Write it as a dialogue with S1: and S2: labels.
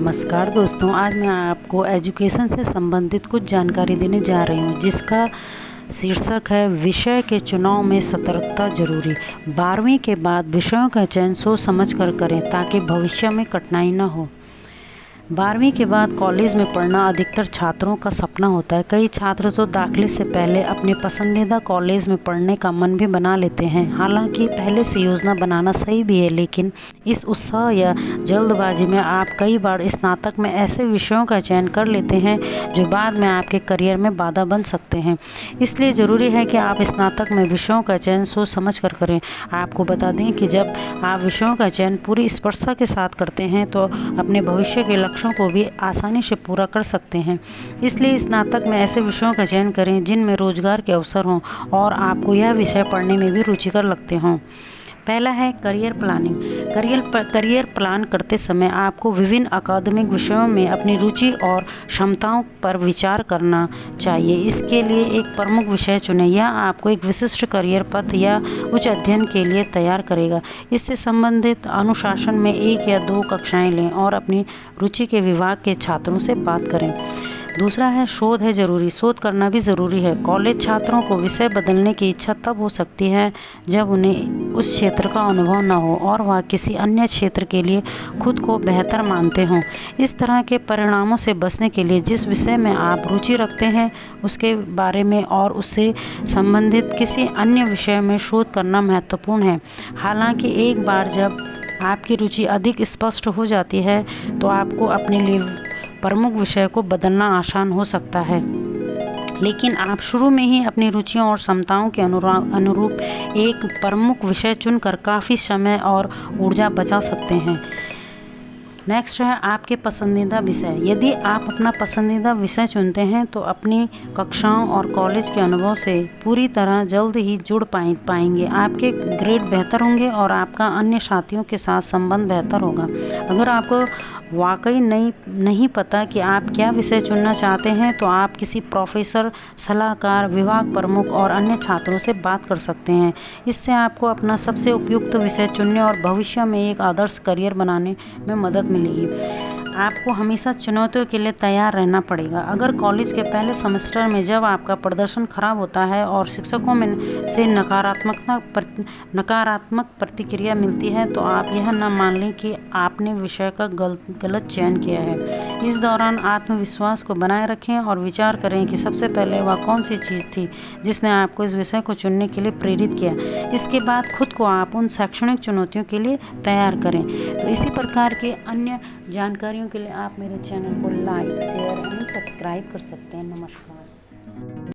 S1: नमस्कार दोस्तों, आज मैं आपको एजुकेशन से संबंधित कुछ जानकारी देने जा रही हूँ, जिसका शीर्षक है विषय के चुनाव में सतर्कता जरूरी। 12वीं के बाद विषयों का चयन सोच समझ कर करें ताकि भविष्य में कठिनाई न हो। 12वीं के बाद कॉलेज में पढ़ना अधिकतर छात्रों का सपना होता है। कई छात्र तो दाखिले से पहले अपने पसंदीदा कॉलेज में पढ़ने का मन भी बना लेते हैं। हालांकि पहले से योजना बनाना सही भी है, लेकिन इस उत्साह या जल्दबाजी में आप कई बार स्नातक में ऐसे विषयों का चयन कर लेते हैं जो बाद में आपके करियर में बाधा बन सकते हैं। इसलिए ज़रूरी है कि आप स्नातक में विषयों का चयन सोच समझ कर करें। आपको बता दें कि जब आप विषयों का चयन पूरी स्पष्टता के साथ करते हैं तो अपने भविष्य के लक्ष्यों को भी आसानी से पूरा कर सकते हैं। इसलिए स्नातक में ऐसे विषयों का चयन करें जिनमें रोजगार के अवसर हों और आपको यह विषय पढ़ने में भी रुचिकर लगते हों। पहला है करियर प्लानिंग। करियर प्लान करते समय आपको विभिन्न अकादमिक विषयों में अपनी रुचि और क्षमताओं पर विचार करना चाहिए। इसके लिए एक प्रमुख विषय चुनें। यह आपको एक विशिष्ट करियर पथ या उच्च अध्ययन के लिए तैयार करेगा। इससे संबंधित अनुशासन में 1 या 2 कक्षाएं लें और अपनी रुचि के विभाग के छात्रों से बात करें। दूसरा है शोध है ज़रूरी। शोध करना भी ज़रूरी है। कॉलेज छात्रों को विषय बदलने की इच्छा तब हो सकती है जब उन्हें उस क्षेत्र का अनुभव न हो और वह किसी अन्य क्षेत्र के लिए खुद को बेहतर मानते हों। इस तरह के परिणामों से बचने के लिए जिस विषय में आप रुचि रखते हैं उसके बारे में और उससे संबंधित किसी अन्य विषय में शोध करना महत्वपूर्ण है। हालांकि एक बार जब आपकी रुचि अधिक स्पष्ट हो जाती है तो आपको अपने लिए प्रमुख विषय को बदलना आसान हो सकता है, लेकिन आप शुरू में ही अपनी रुचियों और क्षमताओं के अनुरूप एक प्रमुख विषय चुनकर काफ़ी समय और ऊर्जा बचा सकते हैं। नेक्स्ट है आपके पसंदीदा विषय। यदि आप अपना पसंदीदा विषय चुनते हैं तो अपनी कक्षाओं और कॉलेज के अनुभव से पूरी तरह जल्द ही जुड़ पाएंगे। आपके ग्रेड बेहतर होंगे और आपका अन्य साथियों के साथ संबंध बेहतर होगा। अगर आपको वाकई नहीं पता कि आप क्या विषय चुनना चाहते हैं तो आप किसी प्रोफेसर, सलाहकार, विभाग प्रमुख और अन्य छात्रों से बात कर सकते हैं। इससे आपको अपना सबसे उपयुक्त विषय चुनने और भविष्य में एक आदर्श करियर बनाने में मदद मिलेगी। आपको हमेशा चुनौतियों के लिए तैयार रहना पड़ेगा। अगर कॉलेज के पहले सेमेस्टर में जब आपका प्रदर्शन खराब होता है और शिक्षकों में से नकारात्मक प्रतिक्रिया मिलती है तो आप यह न मान लें कि आपने विषय का गलत चयन किया है। इस दौरान आत्मविश्वास को बनाए रखें और विचार करें कि सबसे पहले वह कौन सी चीज़ थी जिसने आपको इस विषय को चुनने के लिए प्रेरित किया। इसके बाद खुद को आप उन शैक्षणिक चुनौतियों के लिए तैयार करें। तो इसी प्रकार के अन्य जानकारियों के लिए आप मेरे चैनल को लाइक, शेयर एंड सब्सक्राइब कर सकते हैं। नमस्कार।